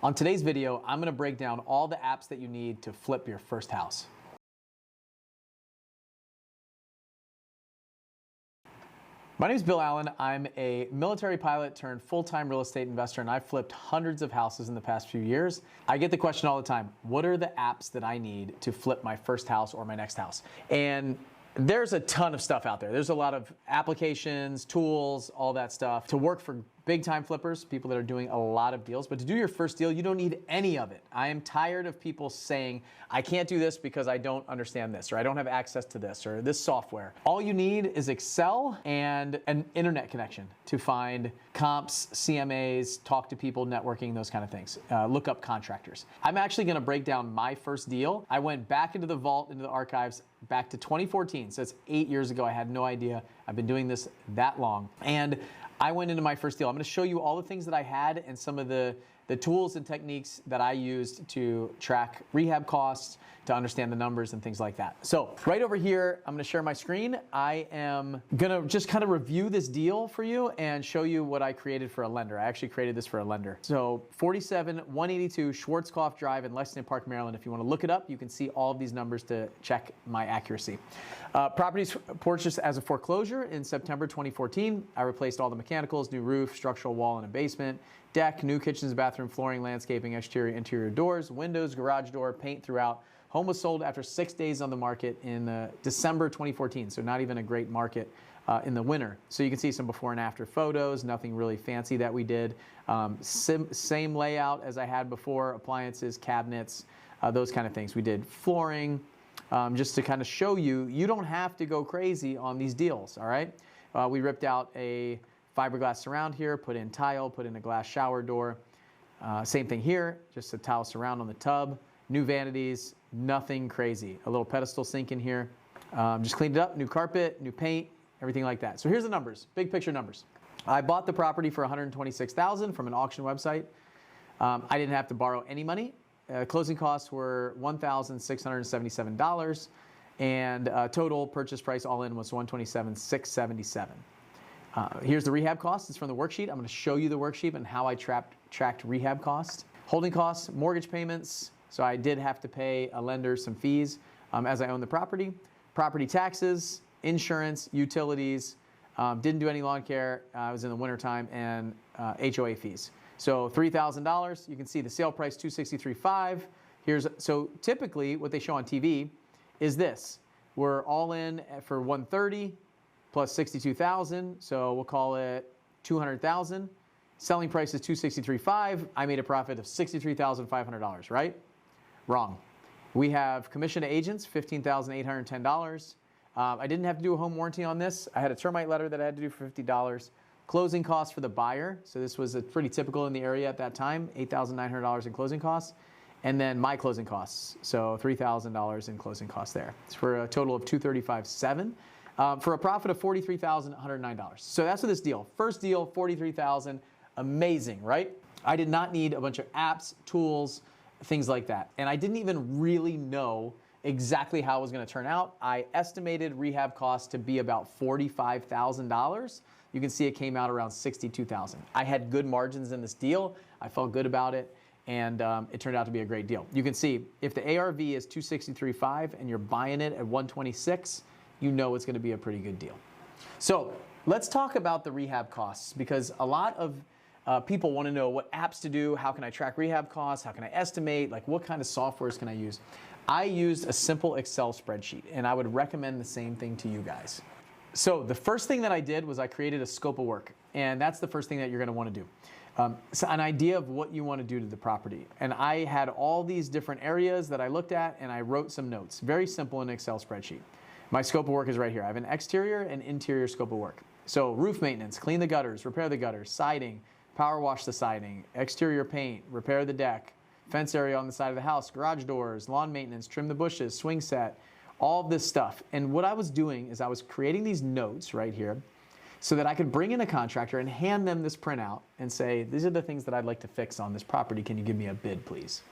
On today's video, I'm going to break down all the apps that you need to flip your first house. My name is Bill Allen. I'm a military pilot turned full-time real estate investor, and I've flipped hundreds of houses in the past few years. I get the question all the time, what are the apps that I need to flip my first house or my next house? And there's a ton of stuff out there. There's a lot of applications, tools, all that stuff to work for big time flippers, people that are doing a lot of deals. But to do your first deal, you don't need any of it. I am tired of people saying, I can't do this because I don't understand this, or I don't have access to this, or this software. All you need is Excel and an internet connection to find comps, CMAs, talk to people, networking, those kind of things. Look up contractors. I'm actually gonna break down my first deal. I went back into the vault, into the archives, back to 2014. So it's 8 years ago. I had no idea. I've been doing this that long. And I went into my first deal. I'm going to show you all the things that I had and some of the tools and techniques that I used to track rehab costs, to understand the numbers and things like that. So right over here, I'm going to share my screen. I am going to just kind of review this deal for you and show you what I created for a lender. I actually created this for a lender. So 47182 Schwarzkopf Drive in Lexington Park, Maryland. If you want to look it up, you can see all of these numbers to check my accuracy. Properties purchased as a foreclosure in September 2014. I replaced all the mechanicals, new roof, structural wall and a basement, deck, new kitchens, bathroom, flooring, landscaping, exterior, interior doors, windows, garage door, paint throughout. Home was sold after 6 days on the market in December 2014, so not even a great market in the winter. So you can see some before and after photos, nothing really fancy that we did. Same layout as I had before, appliances, cabinets, those kind of things. We did flooring, just to kind of show you, you don't have to go crazy on these deals, all right? We ripped out a fiberglass surround here, put in tile, put in a glass shower door. Same thing here, just a tile surround on the tub. New vanities, nothing crazy. A little pedestal sink in here. Just cleaned it up, new carpet, new paint, everything like that. So here's the numbers, big picture numbers. I bought the property for $126,000 from an auction website. I didn't have to borrow any money. Closing costs were $1,677, and total purchase price all in was $127,677. Here's the rehab costs. It's from the worksheet. I'm going to show you the worksheet and how I tracked rehab costs. Holding costs, mortgage payments. So I did have to pay a lender some fees as I own the property. Property taxes, insurance, utilities. Didn't do any lawn care. I was in the wintertime, and HOA fees. So $3,000. You can see the sale price $263,500. So typically what they show on TV is this. We're all in for $130,000 plus $62,000. So we'll call it $200,000. Selling price is $263,500. I made a profit of $63,500, right? Wrong. We have commission to agents, $15,810. I didn't have to do a home warranty on this. I had a termite letter that I had to do for $50. Closing costs for the buyer. So this was pretty typical in the area at that time, $8,900 in closing costs. And then my closing costs. So $3,000 in closing costs there. It's for a total of $235,700. For a profit of $43,109. So that's for this deal. First deal, $43,000. Amazing, right? I did not need a bunch of apps, tools, things like that. And I didn't even really know exactly how it was going to turn out. I estimated rehab costs to be about $45,000. You can see it came out around $62,000. I had good margins in this deal. I felt good about it. And it turned out to be a great deal. You can see if the ARV is $263,500 and you're buying it at $126,000, you know it's going to be a pretty good deal. So let's talk about the rehab costs, because a lot of people want to know what apps to do, how can I track rehab costs, how can I estimate, like what kind of softwares can I use. I used a simple Excel spreadsheet, and I would recommend the same thing to you guys. So the first thing that I did was I created a scope of work, and that's the first thing that you're going to want to do. So an idea of what you want to do to the property. And I had all these different areas that I looked at, and I wrote some notes. Very simple in an Excel spreadsheet. My scope of work is right here. I have an exterior and interior scope of work. So roof maintenance, clean the gutters, repair the gutters, siding, power wash the siding, exterior paint, repair the deck, fence area on the side of the house, garage doors, lawn maintenance, trim the bushes, swing set, all of this stuff. And what I was doing is I was creating these notes right here so that I could bring in a contractor and hand them this printout and say, these are the things that I'd like to fix on this property. Can you give me a bid, please?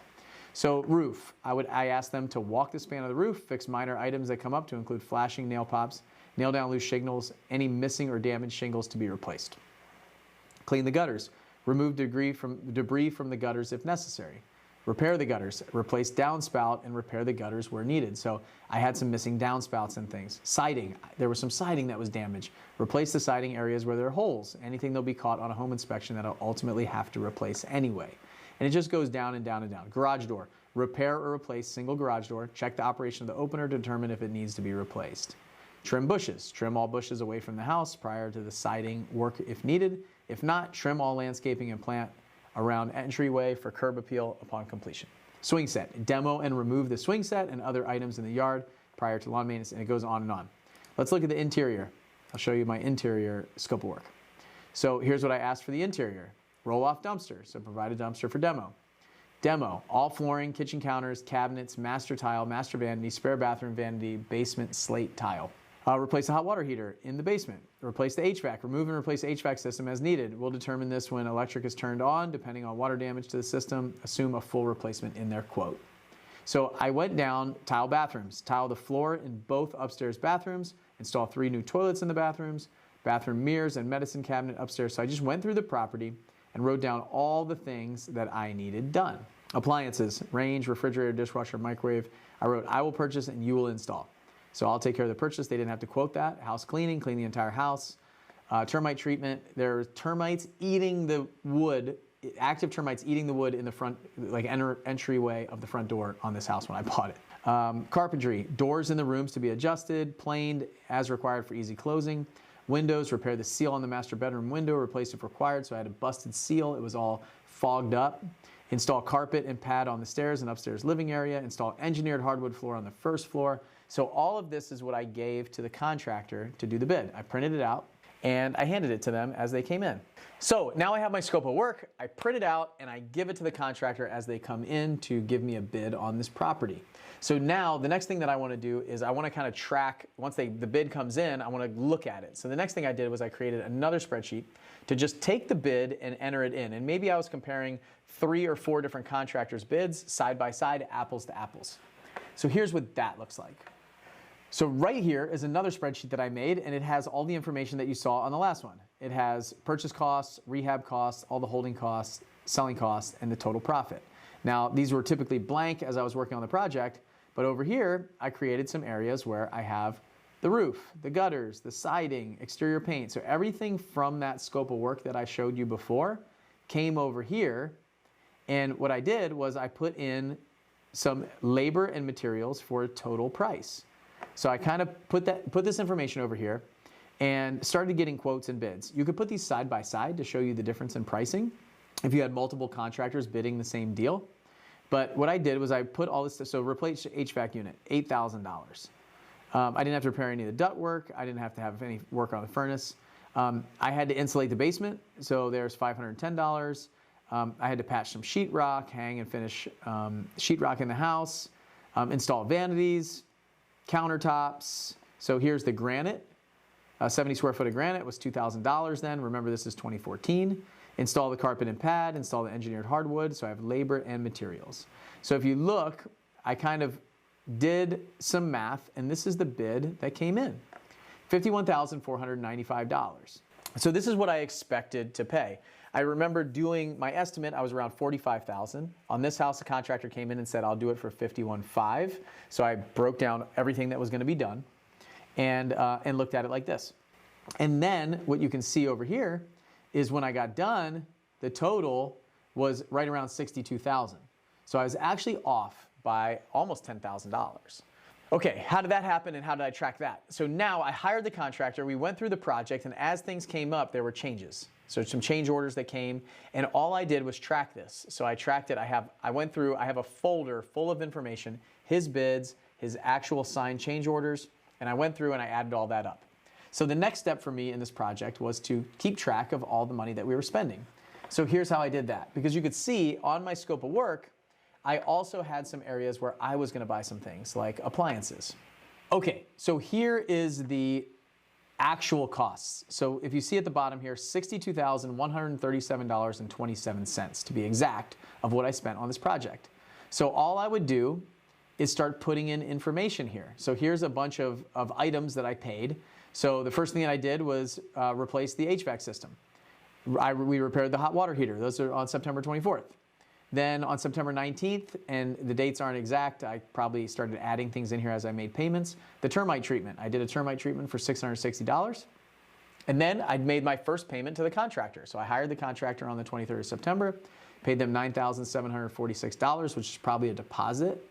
So roof, I asked them to walk the span of the roof, fix minor items that come up to include flashing nail pops, nail down loose shingles, any missing or damaged shingles to be replaced. Clean the gutters, remove debris from the gutters if necessary, repair the gutters, replace downspout, and repair the gutters where needed. So I had some missing downspouts and things. Siding, there was some siding that was damaged. Replace the siding areas where there are holes. Anything that'll be caught on a home inspection that I'll ultimately have to replace anyway. And it just goes down and down and down. Garage door, repair or replace single garage door. Check the operation of the opener to determine if it needs to be replaced. Trim bushes, trim all bushes away from the house prior to the siding work if needed. If not, trim all landscaping and plant around entryway for curb appeal upon completion. Swing set, demo and remove the swing set and other items in the yard prior to lawn maintenance, and it goes on and on. Let's look at the interior. I'll show you my interior scope of work. So here's what I asked for the interior. Roll-off dumpster, so provide a dumpster for demo. Demo, all flooring, kitchen counters, cabinets, master tile, master vanity, spare bathroom vanity, basement slate tile. Replace the hot water heater in the basement. Replace the HVAC. Remove and replace the HVAC system as needed. We'll determine this when electric is turned on, depending on water damage to the system. Assume a full replacement in their quote. So I went down, tile bathrooms. Tile the floor in both upstairs bathrooms. Install 3 new toilets in the bathrooms. Bathroom mirrors and medicine cabinet upstairs. So I just went through the property and wrote down all the things that I needed done. Appliances, range, refrigerator, dishwasher, microwave. I wrote, I will purchase and you will install. So I'll take care of the purchase. They didn't have to quote that. House cleaning, clean the entire house. Termite treatment. There are termites eating the wood, active termites eating the wood in the front, like entryway of the front door on this house when I bought it. Carpentry. Doors in the rooms to be adjusted, planed as required for easy closing. Windows, repair the seal on the master bedroom window, replace if required. So I had a busted seal. It was all fogged up. Install carpet and pad on the stairs and upstairs living area. Install engineered hardwood floor on the first floor. So all of this is what I gave to the contractor to do the bid. I printed it out and I handed it to them as they came in. So now I have my scope of work, I print it out and I give it to the contractor as they come in to give me a bid on this property. So now the next thing that I want to do is I want to kind of track, once the bid comes in, I want to look at it. So the next thing I did was I created another spreadsheet to just take the bid and enter it in. And maybe I was comparing 3 or 4 different contractors' bids side by side, apples to apples. So here's what that looks like. So right here is another spreadsheet that I made, and it has all the information that you saw on the last one. It has purchase costs, rehab costs, all the holding costs, selling costs, and the total profit. Now, these were typically blank as I was working on the project, but over here, I created some areas where I have the roof, the gutters, the siding, exterior paint. So everything from that scope of work that I showed you before came over here, and what I did was I put in some labor and materials for a total price. So I kind of put this information over here and started getting quotes and bids. You could put these side by side to show you the difference in pricing if you had multiple contractors bidding the same deal. But what I did was I put all this, so replace HVAC unit, $8,000. I didn't have to repair any of the duct work. I didn't have to have any work on the furnace. I had to insulate the basement, so there's $510. I had to patch some sheetrock, hang and finish sheetrock in the house, install vanities, countertops. So here's the granite. 70 square foot of granite was $2,000 then. Remember, this is 2014. Install the carpet and pad, install the engineered hardwood. So I have labor and materials. So if you look, I kind of did some math, and this is the bid that came in, $51,495. So this is what I expected to pay. I remember doing my estimate, I was around $45,000. On this house, the contractor came in and said, I'll do it for $51,500. So I broke down everything that was going to be done and looked at it like this. And then what you can see over here is when I got done, the total was right around $62,000. So I was actually off by almost $10,000. Okay, how did that happen and how did I track that? So now I hired the contractor, we went through the project, and as things came up, there were changes. So some change orders that came, and all I did was track this. So I tracked it. I have a folder full of information, his bids, his actual signed change orders, and I went through and I added all that up. So the next step for me in this project was to keep track of all the money that we were spending. So here's how I did that. Because you could see on my scope of work, I also had some areas where I was going to buy some things like appliances. Okay, so here is the actual costs. So if you see at the bottom here, $62,137.27 to be exact of what I spent on this project. So all I would do is start putting in information here. So here's a bunch of items that I paid. So the first thing that I did was replace the HVAC system. We repaired the hot water heater. Those are on September 24th. Then on September 19th, and the dates aren't exact, I probably started adding things in here as I made payments. The termite treatment. I did a termite treatment for $660. And then I'd made my first payment to the contractor. So I hired the contractor on the 23rd of September, paid them $9,746, which is probably a deposit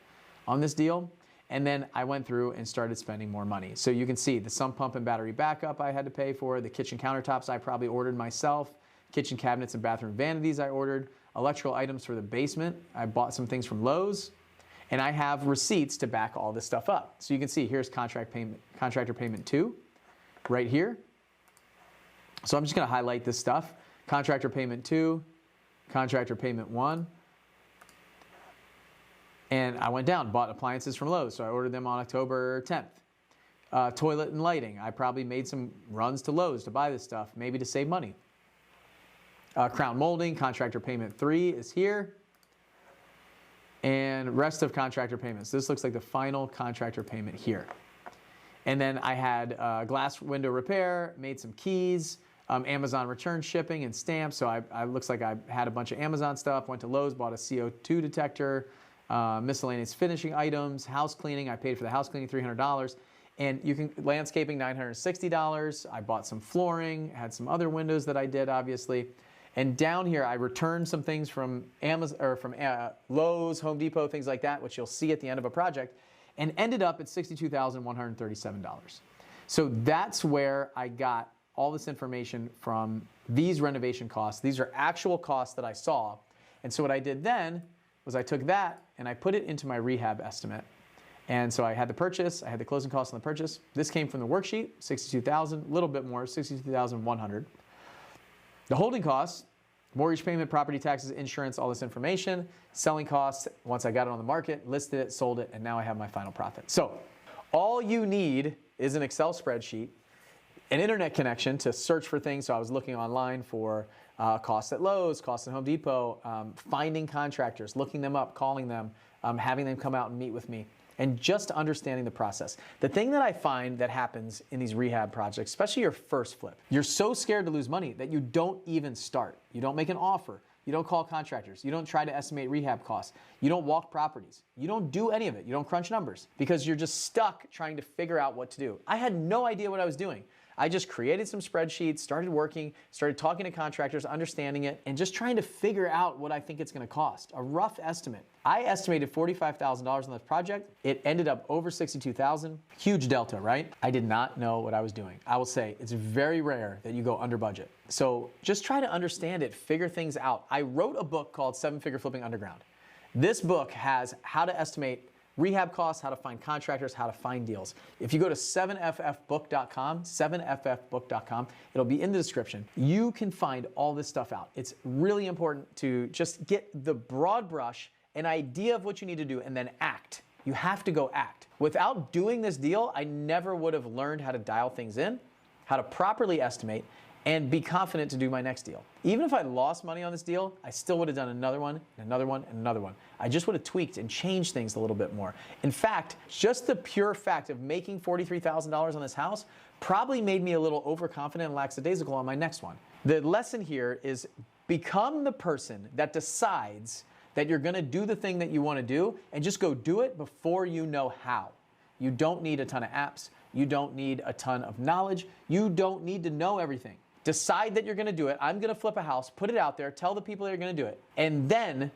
on this deal. And then I went through and started spending more money. So you can see the sump pump and battery backup I had to pay for, the kitchen countertops I probably ordered myself, kitchen cabinets and bathroom vanities I ordered, electrical items for the basement. I bought some things from Lowe's, and I have receipts to back all this stuff up. So you can see here's contractor payment 2 right here. So I'm just going to highlight this stuff. Contractor payment 2, contractor payment 1. And I went down, bought appliances from Lowe's, so I ordered them on October 10th. Toilet and lighting. I probably made some runs to Lowe's to buy this stuff, maybe to save money. Crown molding, contractor payment 3 is here. And rest of contractor payments. This looks like the final contractor payment here. And then I had glass window repair, made some keys, Amazon return shipping and stamps. So I looks like I had a bunch of Amazon stuff, went to Lowe's, bought a CO2 detector, miscellaneous finishing items, house cleaning. I paid for the house cleaning $300. And landscaping $960. I bought some flooring, had some other windows that I did, obviously. And down here, I returned some things from Amazon or from Lowe's, Home Depot, things like that, which you'll see at the end of a project, and ended up at $62,137. So that's where I got all this information from these renovation costs. These are actual costs that I saw. And so what I did then was I took that and I put it into my rehab estimate. And so I had the purchase, I had the closing costs on the purchase. This came from the worksheet, $62,000, a little bit more, $62,100. The holding costs, mortgage payment, property taxes, insurance, all this information, selling costs, once I got it on the market, listed it, sold it, and now I have my final profit. So all you need is an Excel spreadsheet, an internet connection to search for things. So I was looking online for costs at Lowe's, costs at Home Depot, finding contractors, looking them up, calling them, having them come out and meet with me, and just understanding the process. The thing that I find that happens in these rehab projects, especially your first flip, you're so scared to lose money that you don't even start. You don't make an offer. You don't call contractors. You don't try to estimate rehab costs. You don't walk properties. You don't do any of it. You don't crunch numbers because you're just stuck trying to figure out what to do. I had no idea what I was doing. I just created some spreadsheets, started working, started talking to contractors, understanding it, and just trying to figure out what I think it's going to cost. A rough estimate. I estimated $45,000 on this project. It ended up over $62,000. Huge delta, right? I did not know what I was doing. I will say it's very rare that you go under budget. So just try to understand it, figure things out. I wrote a book called 7-Figure Flipping Underground. This book has how to estimate rehab costs, how to find contractors, how to find deals. If you go to 7ffbook.com, 7ffbook.com, it'll be in the description. You can find all this stuff out. It's really important to just get the broad brush, an idea of what you need to do, and then act. You have to go act. Without doing this deal, I never would have learned how to dial things in, how to properly estimate, and be confident to do my next deal. Even if I lost money on this deal, I still would have done another one, and another one, and another one. I just would have tweaked and changed things a little bit more. In fact, just the pure fact of making $43,000 on this house probably made me a little overconfident and lackadaisical on my next one. The lesson here is become the person that decides that you're gonna do the thing that you wanna do, and just go do it before you know how. You don't need a ton of apps. You don't need a ton of knowledge. You don't need to know everything. Decide that you're going to do it. I'm going to flip a house, put it out there, tell the people that you're going to do it. And then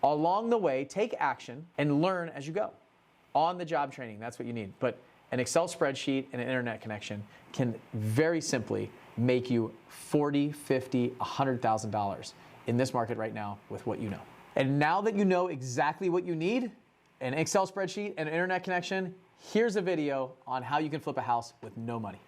along the way, take action and learn as you go. On the job training, that's what you need. But an Excel spreadsheet and an internet connection can very simply make you $40,000, $50,000, $100,000 in this market right now with what you know. And now that you know exactly what you need, an Excel spreadsheet and an internet connection, here's a video on how you can flip a house with no money.